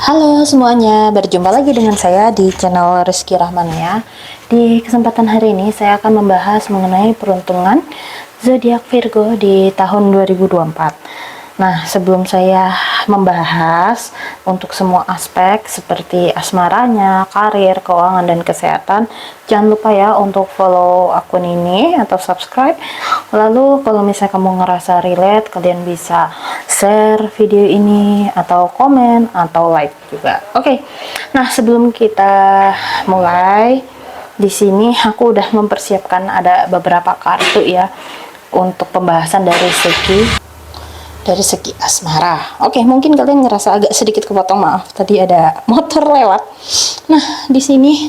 Halo semuanya, berjumpa lagi dengan saya di channel Rizky Rahmania. Di kesempatan hari ini saya akan membahas mengenai peruntungan zodiak Virgo di tahun 2024. Nah, sebelum saya membahas untuk semua aspek seperti asmaranya, karir, keuangan, dan kesehatan, jangan lupa ya untuk follow akun ini atau subscribe. Lalu kalau misalnya kamu ngerasa relate, kalian bisa share video ini atau komen atau like juga. Oke. Nah, sebelum kita mulai, di sini aku udah mempersiapkan ada beberapa kartu ya untuk pembahasan dari segi asmara. Oke, mungkin kalian ngerasa agak sedikit kepotong, maaf. Tadi ada motor lewat. Nah, di sini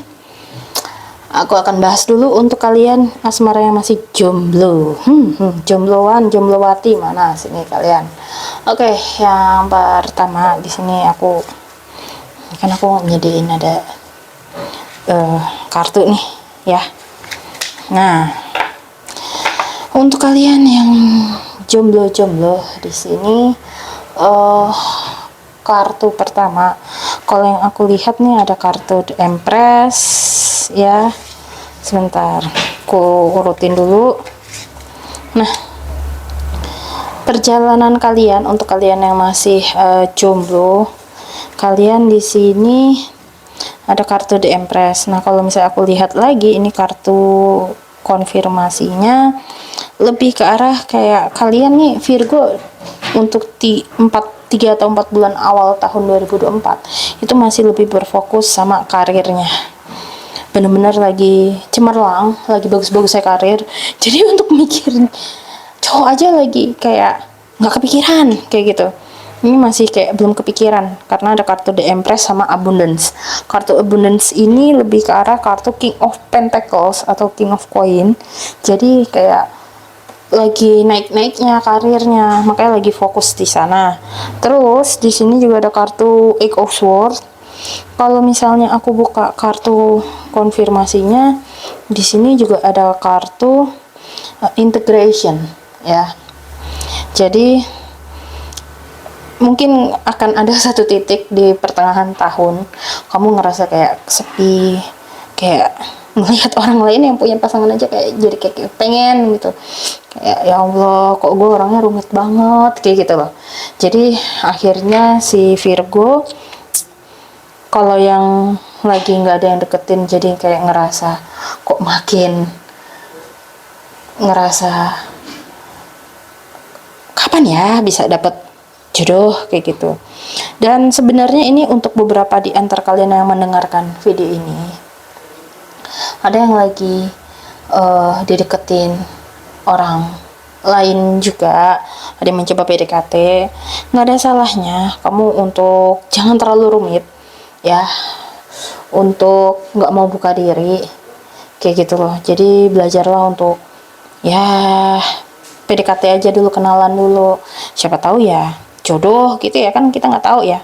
aku akan bahas dulu untuk kalian asmara yang masih jomblo. Jombloan, jomblowati, mana sini kalian? Oke, yang pertama di sini aku nyediain ada kartu nih, ya. Nah, untuk kalian yang jomblo di sini, kartu pertama, kalau yang aku lihat nih ada kartu The Empress ya. Sebentar, aku urutin dulu. Nah, perjalanan kalian untuk kalian yang masih jomblo, kalian di sini ada kartu The Empress. Nah, kalau misalnya aku lihat lagi, ini kartu konfirmasinya lebih ke arah kayak kalian nih Virgo untuk 3 atau 4 bulan awal tahun 2024 itu masih lebih berfokus sama karirnya. Bener-bener lagi cemerlang, lagi bagus-bagusnya karir. Jadi untuk mikirin cowok aja lagi kayak nggak kepikiran kayak gitu. Ini masih kayak belum kepikiran karena ada kartu The Empress sama Abundance. Kartu Abundance ini lebih ke arah kartu King of Pentacles atau King of Coin. Jadi kayak lagi naik-naiknya karirnya, makanya lagi fokus di sana. Terus di sini juga ada kartu Eight of Swords. Kalau misalnya aku buka kartu konfirmasinya, di sini juga ada kartu integration ya. Jadi mungkin akan ada satu titik di pertengahan tahun kamu ngerasa kayak sepi, kayak melihat orang lain yang punya pasangan aja kayak jadi kayak pengen gitu, kayak ya Allah kok gue orangnya rumit banget kayak gitu loh. Jadi akhirnya si Virgo kalau yang lagi nggak ada yang deketin jadi kayak ngerasa kok makin ngerasa kapan ya bisa dapet jodoh kayak gitu. Dan sebenarnya ini untuk beberapa di antara kalian yang mendengarkan video ini, ada yang lagi dideketin orang lain juga, ada yang mencoba PDKT. Nggak ada salahnya kamu untuk jangan terlalu rumit ya, untuk nggak mau buka diri kayak gitu loh. Jadi belajarlah untuk ya PDKT aja dulu, kenalan dulu, siapa tahu ya jodoh gitu ya kan, kita nggak tahu ya.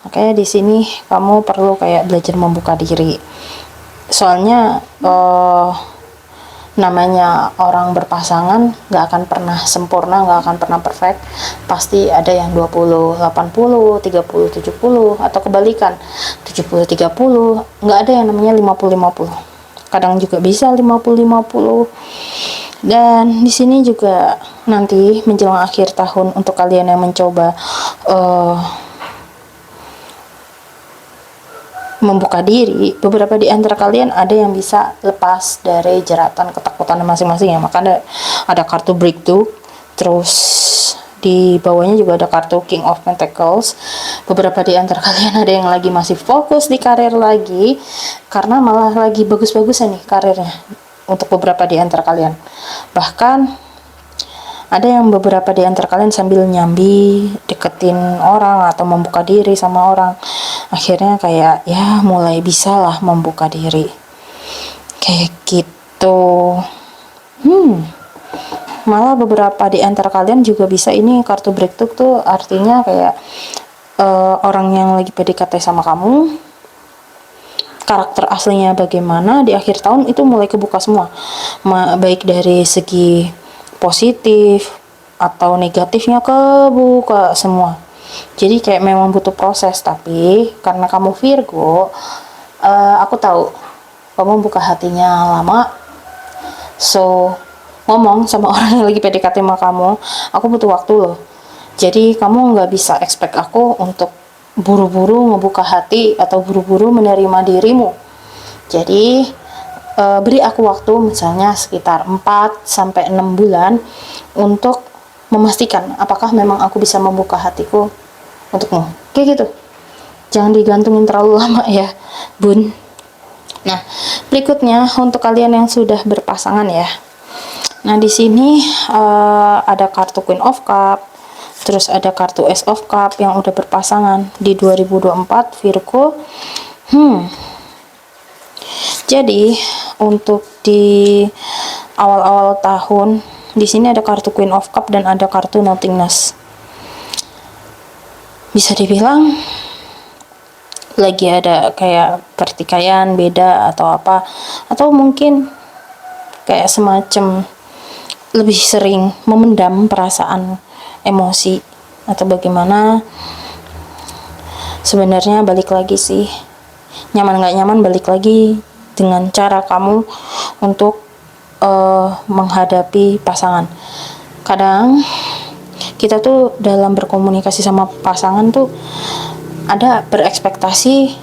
Makanya di sini kamu perlu kayak belajar membuka diri, soalnya namanya orang berpasangan nggak akan pernah sempurna, nggak akan pernah perfect. Pasti ada yang 20-80, 30-70, atau kebalikan 70-30. Nggak ada yang namanya 50-50, kadang juga bisa 50-50. Dan di sini juga nanti menjelang akhir tahun untuk kalian yang mencoba membuka diri, beberapa di antara kalian ada yang bisa lepas dari jeratan ketakutan masing-masing ya. Maka ada kartu breakthrough. Terus di bawahnya juga ada kartu King of Pentacles. Beberapa di antara kalian ada yang lagi masih fokus di karir lagi, karena malah lagi bagus-bagusnya nih karirnya untuk beberapa di antara kalian. Bahkan ada yang beberapa di antara kalian sambil nyambi deketin orang atau membuka diri sama orang, akhirnya kayak ya mulai bisa lah membuka diri kayak gitu. Malah beberapa di antara kalian juga bisa, ini kartu breakthrough tuh artinya kayak orang yang lagi PDKT sama kamu, karakter aslinya bagaimana di akhir tahun itu mulai kebuka semua, baik dari segi positif atau negatifnya kebuka semua. Jadi kayak memang butuh proses. Tapi karena kamu Virgo, aku tahu kamu buka hatinya lama, so ngomong sama orang yang lagi PDKT sama kamu, aku butuh waktu loh. Jadi kamu nggak bisa expect aku untuk buru-buru ngebuka hati atau buru-buru menerima dirimu. Jadi beri aku waktu misalnya sekitar 4-6 bulan untuk memastikan apakah memang aku bisa membuka hatiku untukmu. Kayak gitu. Jangan digantungin terlalu lama ya, Bun. Nah, berikutnya untuk kalian yang sudah berpasangan ya. Nah, di sini ada kartu Queen of Cup, terus ada kartu Ace of Cup yang udah berpasangan di 2024 Virgo. Jadi, untuk di awal-awal tahun, di sini ada kartu Queen of Cup dan ada kartu Nothingness. Bisa dibilang lagi ada kayak pertikaian beda atau apa, atau mungkin kayak semacam lebih sering memendam perasaan emosi atau bagaimana. Sebenarnya balik lagi sih, nyaman gak nyaman balik lagi dengan cara kamu untuk menghadapi pasangan. Kadang kita tuh dalam berkomunikasi sama pasangan tuh ada berekspektasi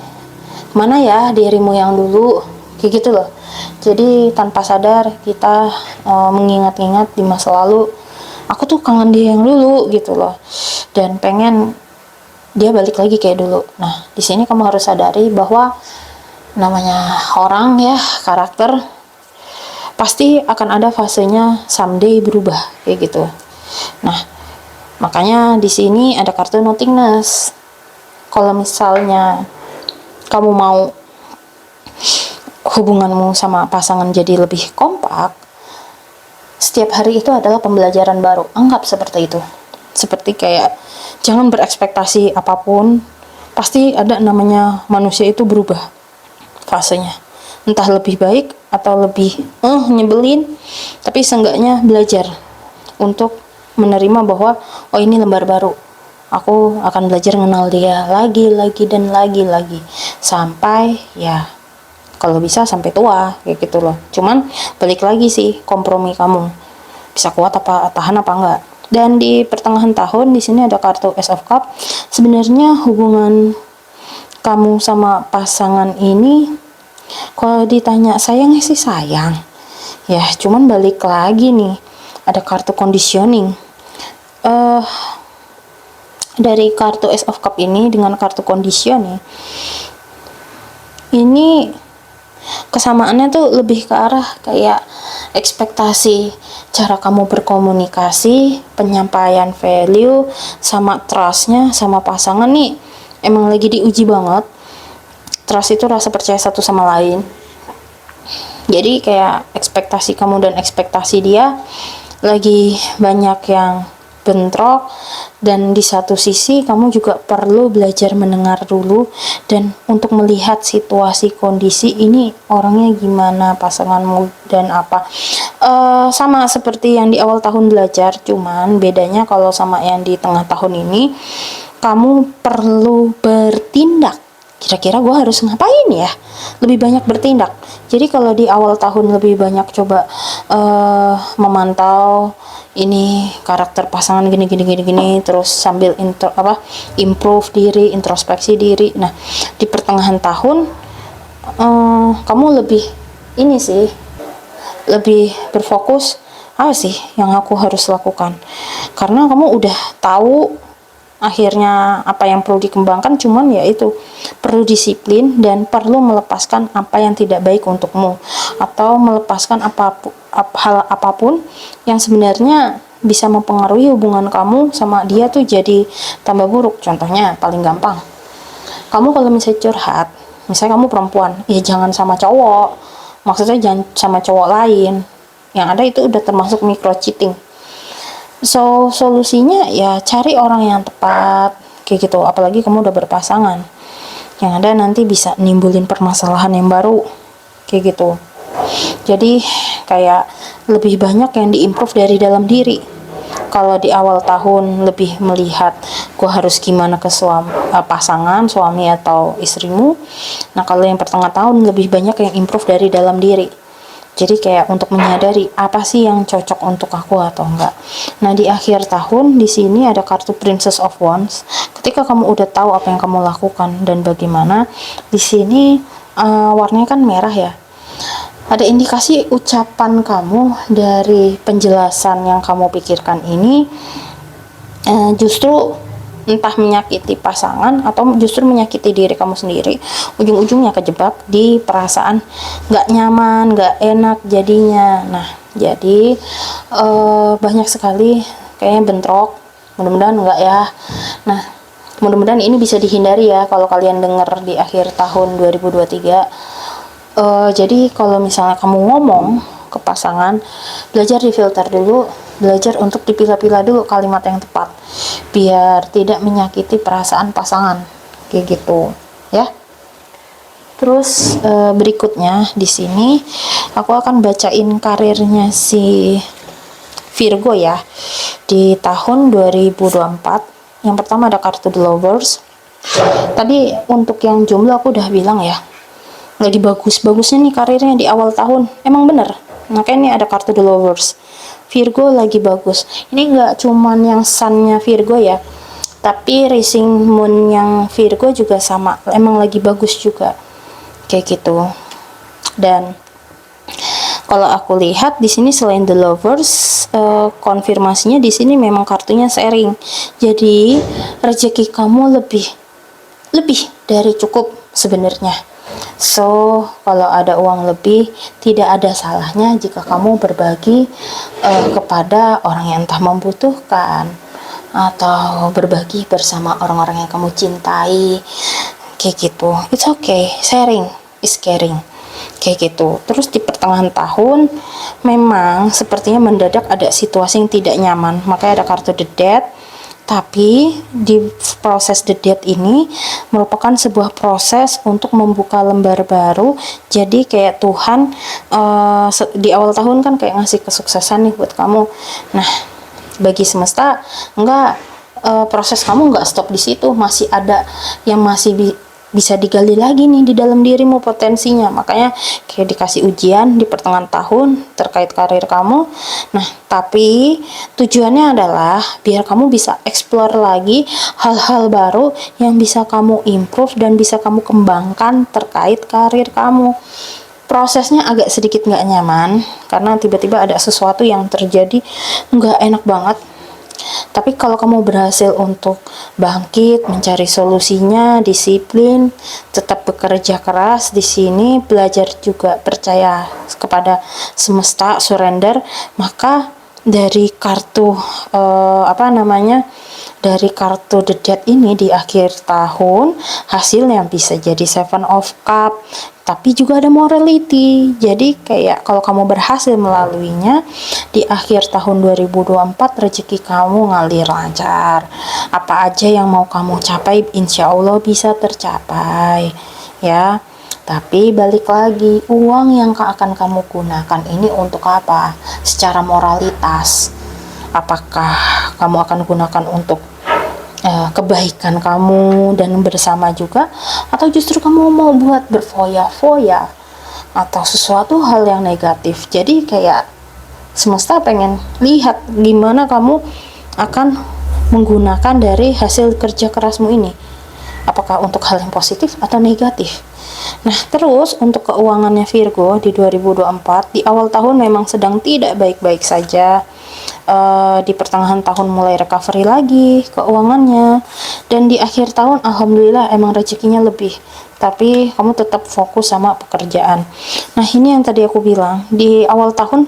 mana ya dirimu yang dulu, kayak gitu loh. Jadi tanpa sadar kita mengingat-ingat di masa lalu, aku tuh kangen dia yang dulu gitu loh, dan pengen dia balik lagi kayak dulu. Nah, di sini kamu harus sadari bahwa namanya orang ya, karakter pasti akan ada fasenya someday berubah kayak gitu. Nah, makanya di sini ada kartu Nothingness. Kalau misalnya kamu mau hubunganmu sama pasangan jadi lebih kompak, setiap hari itu adalah pembelajaran baru. Anggap seperti itu. Seperti kayak jangan berekspektasi apapun. Pasti ada namanya manusia itu berubah fasenya. Entah lebih baik atau lebih nyebelin, tapi seenggaknya belajar untuk menerima bahwa oh ini lembar baru. Aku akan belajar mengenal dia lagi dan lagi sampai ya kalau bisa sampai tua kayak gitu loh. Cuman balik lagi sih kompromi kamu bisa kuat apa tahan apa enggak. Dan di pertengahan tahun di sini ada kartu Ace of Cup. Sebenarnya hubungan kamu sama pasangan ini kalau ditanya sayang sih sayang ya, cuman balik lagi nih ada kartu conditioning. Dari kartu Ace of Cup ini dengan kartu conditioning ini kesamaannya tuh lebih ke arah kayak ekspektasi cara kamu berkomunikasi, penyampaian value sama trustnya sama pasangan nih emang lagi diuji banget. Trust itu rasa percaya satu sama lain. Jadi kayak ekspektasi kamu dan ekspektasi dia lagi banyak yang bentrok, dan di satu sisi kamu juga perlu belajar mendengar dulu dan untuk melihat situasi kondisi ini orangnya gimana pasanganmu dan apa. Sama seperti yang di awal tahun belajar, cuman bedanya kalau sama yang di tengah tahun ini kamu perlu bertindak. Kira-kira gue harus ngapain ya? Lebih banyak bertindak. Jadi kalau di awal tahun lebih banyak coba memantau ini karakter pasangan gini, terus sambil improve diri, introspeksi diri. Nah, di pertengahan tahun kamu lebih ini sih, lebih berfokus apa sih yang aku harus lakukan, karena kamu udah tahu akhirnya apa yang perlu dikembangkan, cuman ya itu perlu disiplin dan perlu melepaskan apa yang tidak baik untukmu atau melepaskan hal apapun yang sebenarnya bisa mempengaruhi hubungan kamu sama dia tuh jadi tambah buruk. Contohnya paling gampang, kamu kalau misalnya curhat, misalnya kamu perempuan, ya jangan sama cowok, maksudnya jangan sama cowok lain, yang ada itu udah termasuk micro cheating. So, solusinya ya cari orang yang tepat kayak gitu, apalagi kamu udah berpasangan. Yang ada nanti bisa nimbulin permasalahan yang baru kayak gitu. Jadi kayak lebih banyak yang diimprove dari dalam diri. Kalau di awal tahun lebih melihat gue harus gimana ke pasangan, suami atau istrimu. Nah kalau yang pertengahan tahun lebih banyak yang improve dari dalam diri. Jadi kayak untuk menyadari apa sih yang cocok untuk aku atau enggak. Nah di akhir tahun di sini ada kartu Princess of Wands. Ketika kamu udah tahu apa yang kamu lakukan dan bagaimana, di sini warnanya kan merah ya. Ada indikasi ucapan kamu dari penjelasan yang kamu pikirkan ini justru entah menyakiti pasangan atau justru menyakiti diri kamu sendiri. Ujung-ujungnya kejebak di perasaan nggak nyaman, nggak enak jadinya. Nah jadi banyak sekali kayaknya bentrok, mudah-mudahan enggak ya. Nah mudah-mudahan ini bisa dihindari ya kalau kalian dengar di akhir tahun 2023. Jadi kalau misalnya kamu ngomong ke pasangan, belajar difilter dulu, belajar untuk dipilah-pilah dulu kalimat yang tepat biar tidak menyakiti perasaan pasangan kayak gitu ya. Terus berikutnya di sini aku akan bacain karirnya si Virgo ya di tahun 2024. Yang pertama ada kartu The Lovers. Tadi untuk yang jomblo aku udah bilang ya, lagi bagus-bagusnya nih karirnya di awal tahun, emang bener. Makanya ini ada kartu The Lovers. Virgo lagi bagus. Ini nggak cuman yang sun-nya Virgo ya, tapi rising moon yang Virgo juga sama, emang lagi bagus juga kayak gitu. Dan kalau aku lihat di sini selain The Lovers, konfirmasinya di sini memang kartunya sharing. Jadi rezeki kamu lebih dari cukup sebenarnya. So, kalau ada uang lebih, tidak ada salahnya jika kamu berbagi kepada orang yang entah membutuhkan atau berbagi bersama orang-orang yang kamu cintai, kayak gitu. It's okay, sharing is caring, kayak gitu. Terus di pertengahan tahun, memang sepertinya mendadak ada situasi yang tidak nyaman, makanya ada kartu The Death. Tapi di proses The Death ini merupakan sebuah proses untuk membuka lembar baru. Jadi kayak Tuhan di awal tahun kan kayak ngasih kesuksesan nih buat kamu. Nah bagi semesta enggak, proses kamu enggak stop di situ, masih ada yang masih bisa digali lagi nih di dalam dirimu potensinya. Makanya kayak dikasih ujian di pertengahan tahun terkait karir kamu. Nah tapi tujuannya adalah biar kamu bisa explore lagi hal-hal baru yang bisa kamu improve dan bisa kamu kembangkan terkait karir kamu. Prosesnya agak sedikit nggak nyaman karena tiba-tiba ada sesuatu yang terjadi nggak enak banget. Tapi kalau kamu berhasil untuk bangkit, mencari solusinya, disiplin, tetap bekerja keras di sini, belajar juga percaya kepada semesta, surrender, maka dari kartu dari kartu The Death ini di akhir tahun hasilnya bisa jadi Seven of Cup, tapi juga ada morality. Jadi kayak kalau kamu berhasil melaluinya di akhir tahun 2024, rezeki kamu ngalir lancar. Apa aja yang mau kamu capai insya Allah bisa tercapai ya. Tapi balik lagi, uang yang akan kamu gunakan ini untuk apa? Secara moralitas, apakah kamu akan gunakan untuk kebaikan kamu dan bersama juga, atau justru kamu mau buat berfoya-foya atau sesuatu hal yang negatif? Jadi kayak semesta pengen lihat gimana kamu akan menggunakan dari hasil kerja kerasmu ini, apakah untuk hal yang positif atau negatif. Nah terus untuk keuangannya Virgo di 2024, di awal tahun memang sedang tidak baik-baik saja. Di pertengahan tahun mulai recovery lagi keuangannya, dan di akhir tahun alhamdulillah emang rezekinya lebih, tapi kamu tetap fokus sama pekerjaan. Nah ini yang tadi aku bilang, di awal tahun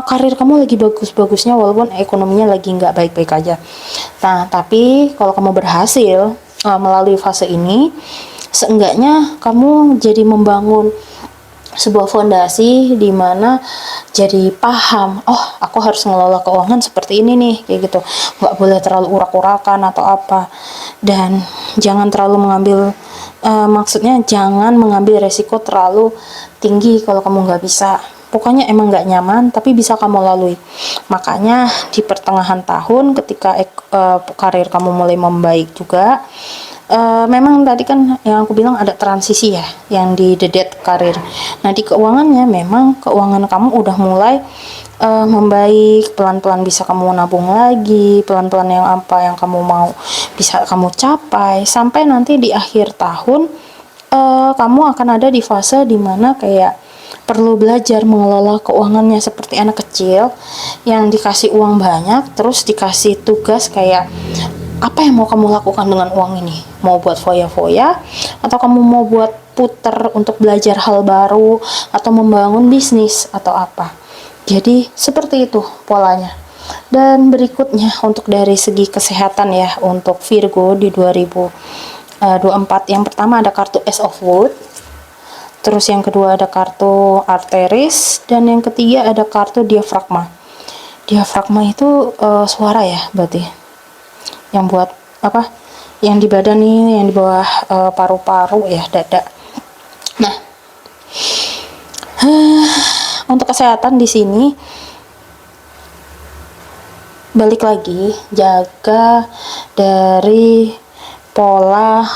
karir kamu lagi bagus-bagusnya walaupun ekonominya lagi nggak baik-baik aja. Nah tapi kalau kamu berhasil melalui fase ini, seenggaknya kamu jadi membangun sebuah fondasi di mana jadi paham, oh aku harus ngelola keuangan seperti ini nih, kayak gitu. Nggak boleh terlalu urak-urakan atau apa, dan jangan terlalu mengambil maksudnya jangan mengambil resiko terlalu tinggi kalau kamu nggak bisa. pokoknya emang nggak nyaman tapi bisa kamu lalui. Makanya di pertengahan tahun ketika karir kamu mulai membaik juga, memang tadi kan yang aku bilang ada transisi ya yang di dedet karir. Nah di keuangannya memang keuangan kamu udah mulai membaik, pelan-pelan bisa kamu nabung lagi, pelan-pelan yang apa yang kamu mau bisa kamu capai, sampai nanti di akhir tahun kamu akan ada di fase dimana kayak perlu belajar mengelola keuangannya seperti anak kecil yang dikasih uang banyak terus dikasih tugas kayak apa yang mau kamu lakukan dengan uang ini, mau buat foya-foya atau kamu mau buat puter untuk belajar hal baru atau membangun bisnis atau apa. Jadi seperti itu polanya. Dan berikutnya untuk dari segi kesehatan ya, untuk Virgo di 2024, yang pertama ada kartu Ace of Wood, terus yang kedua ada kartu Arteris, dan yang ketiga ada kartu Diafragma. Diafragma itu suara ya berarti, yang buat apa, yang di badan nih, yang di bawah paru-paru ya, dada. Nah untuk kesehatan di sini balik lagi, jaga dari pola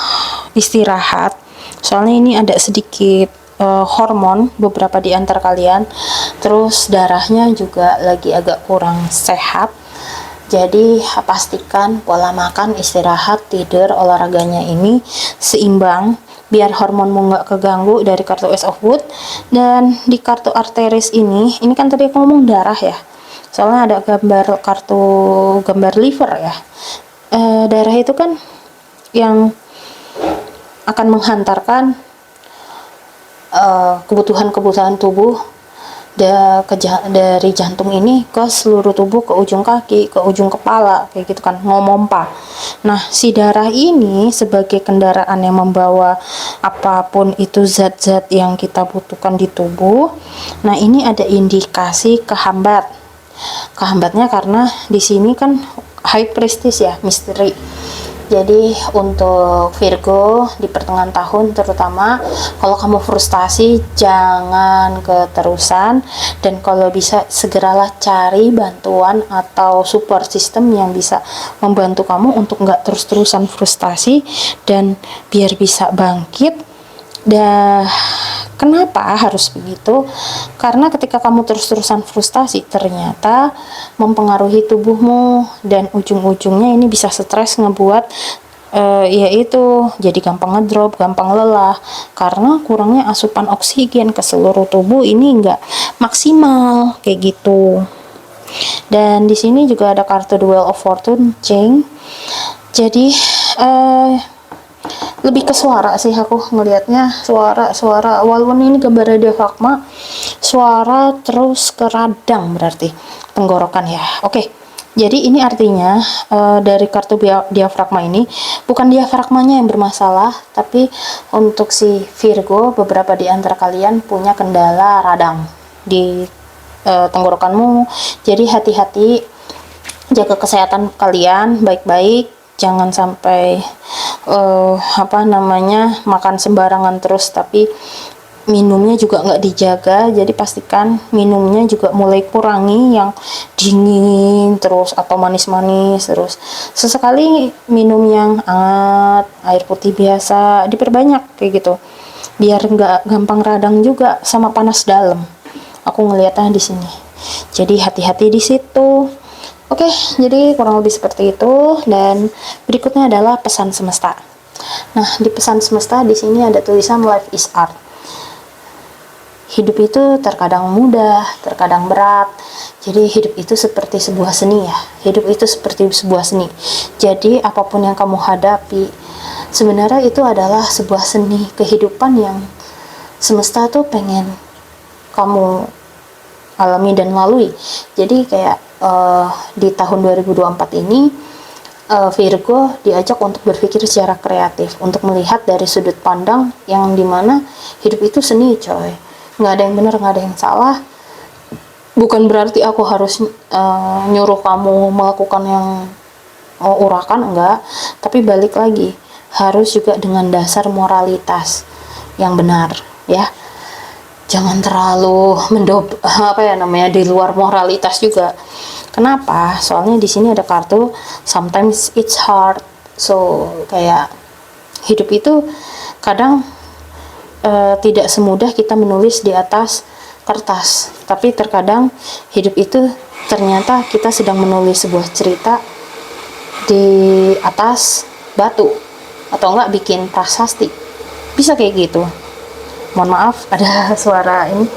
istirahat, soalnya ini ada sedikit hormon beberapa di antara kalian, terus darahnya juga lagi agak kurang sehat. Jadi pastikan pola makan, istirahat, tidur, olahraganya ini seimbang biar hormonmu nggak keganggu dari kartu Ace of Wood. Dan di kartu Arteris ini kan tadi aku ngomong darah ya, soalnya ada gambar kartu gambar liver ya. Darah itu kan yang akan menghantarkan kebutuhan-kebutuhan tubuh dari jantung ini ke seluruh tubuh, ke ujung kaki, ke ujung kepala, kayak gitu kan, ngomompa. Nah si darah ini sebagai kendaraan yang membawa apapun itu zat-zat yang kita butuhkan di tubuh. Nah ini ada indikasi kehambatnya karena di sini kan high prestige ya, misteri. Jadi untuk Virgo di pertengahan tahun terutama, kalau kamu frustasi jangan keterusan, dan kalau bisa segeralah cari bantuan atau support system yang bisa membantu kamu untuk nggak terus-terusan frustasi dan biar bisa bangkit. Dan kenapa harus begitu? Karena ketika kamu terus-terusan frustasi ternyata mempengaruhi tubuhmu, dan ujung-ujungnya ini bisa stres, ngebuat yaitu jadi gampang ngedrop, gampang lelah karena kurangnya asupan oksigen ke seluruh tubuh, ini enggak maksimal kayak gitu. Dan di sini juga ada kartu The Wheel of Fortune, Cheng. Jadi lebih ke suara sih aku ngelihatnya, suara walaupun ini gambar diafragma, suara terus ke radang berarti tenggorokan ya. Oke, jadi ini artinya dari kartu diafragma ini bukan diafragmanya yang bermasalah, tapi untuk si Virgo beberapa di antara kalian punya kendala radang di tenggorokanmu. Jadi hati-hati, jaga kesehatan kalian baik-baik, jangan sampai makan sembarangan terus tapi minumnya juga nggak dijaga. Jadi pastikan minumnya juga mulai kurangi yang dingin terus atau manis-manis terus, sesekali minum yang hangat, air putih biasa diperbanyak kayak gitu biar nggak gampang radang juga sama panas dalam. Aku ngelihatnya di sini, jadi hati-hati di situ. Oke, jadi kurang lebih seperti itu. Dan berikutnya adalah pesan semesta. Nah, di pesan semesta di sini ada tulisan life is art. Hidup itu terkadang mudah, terkadang berat. Jadi hidup itu seperti sebuah seni ya. Hidup itu seperti sebuah seni. Jadi apapun yang kamu hadapi, sebenarnya itu adalah sebuah seni kehidupan yang semesta tuh pengen kamu alami dan lalui. Jadi kayak di tahun 2024 ini Virgo diajak untuk berpikir secara kreatif, untuk melihat dari sudut pandang yang dimana hidup itu seni coy, nggak ada yang benar, nggak ada yang salah. Bukan berarti aku harus nyuruh kamu melakukan yang urakan, enggak, tapi balik lagi harus juga dengan dasar moralitas yang benar ya. jangan terlalu di luar moralitas juga. Kenapa? Soalnya di sini ada kartu sometimes it's hard. So kayak hidup itu kadang tidak semudah kita menulis di atas kertas, tapi terkadang hidup itu ternyata kita sedang menulis sebuah cerita di atas batu, atau enggak bikin prasasti, bisa kayak gitu. Mohon maaf ada suara ini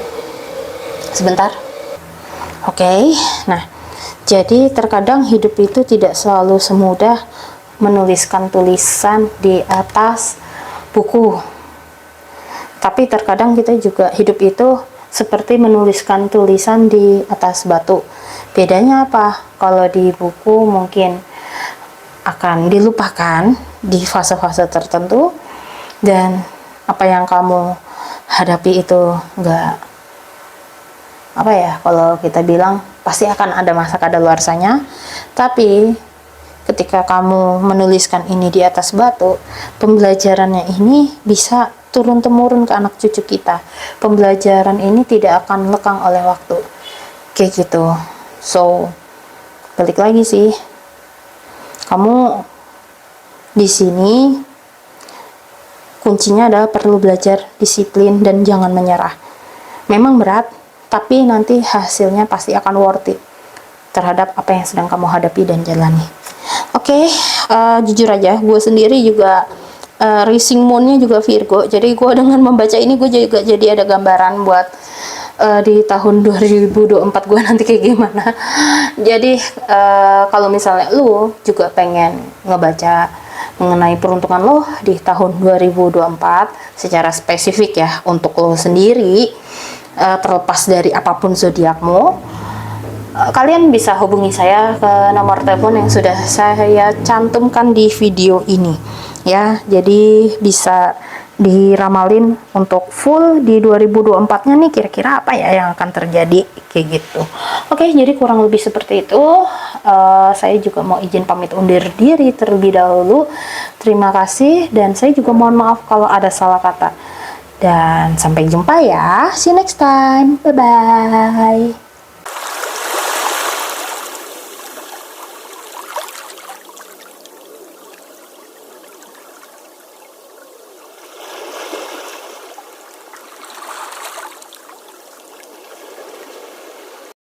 sebentar. Oke, nah jadi terkadang hidup itu tidak selalu semudah menuliskan tulisan di atas buku, tapi terkadang kita juga hidup itu seperti menuliskan tulisan di atas batu. Bedanya apa? Kalau di buku mungkin akan dilupakan di fase-fase tertentu, dan apa yang kamu hadapi itu kalau kita bilang pasti akan ada masa kadaluarsanya. Tapi ketika kamu menuliskan ini di atas batu, pembelajarannya ini bisa turun-temurun ke anak cucu kita. Pembelajaran ini tidak akan lekang oleh waktu, kayak gitu. So balik lagi sih, kamu di sini kuncinya adalah perlu belajar disiplin dan jangan menyerah. Memang berat, tapi nanti hasilnya pasti akan worth it terhadap apa yang sedang kamu hadapi dan jalani. Oke, jujur aja, gue sendiri juga racing moon-nya juga Virgo. Jadi gue dengan membaca ini gue juga jadi ada gambaran buat di tahun 2024 gue nanti kayak gimana. Jadi kalau misalnya lu juga pengen ngebaca mengenai peruntungan lo di tahun 2024 secara spesifik ya untuk lo sendiri, terlepas dari apapun zodiakmu, kalian bisa hubungi saya ke nomor telepon yang sudah saya cantumkan di video ini ya. Jadi bisa diramalin untuk full di 2024 nya nih, kira-kira apa ya yang akan terjadi kayak gitu. Oke, jadi kurang lebih seperti itu. Saya juga mau izin pamit undur diri terlebih dahulu. Terima kasih, dan saya juga mohon maaf kalau ada salah kata, dan sampai jumpa ya. See you next time, bye bye.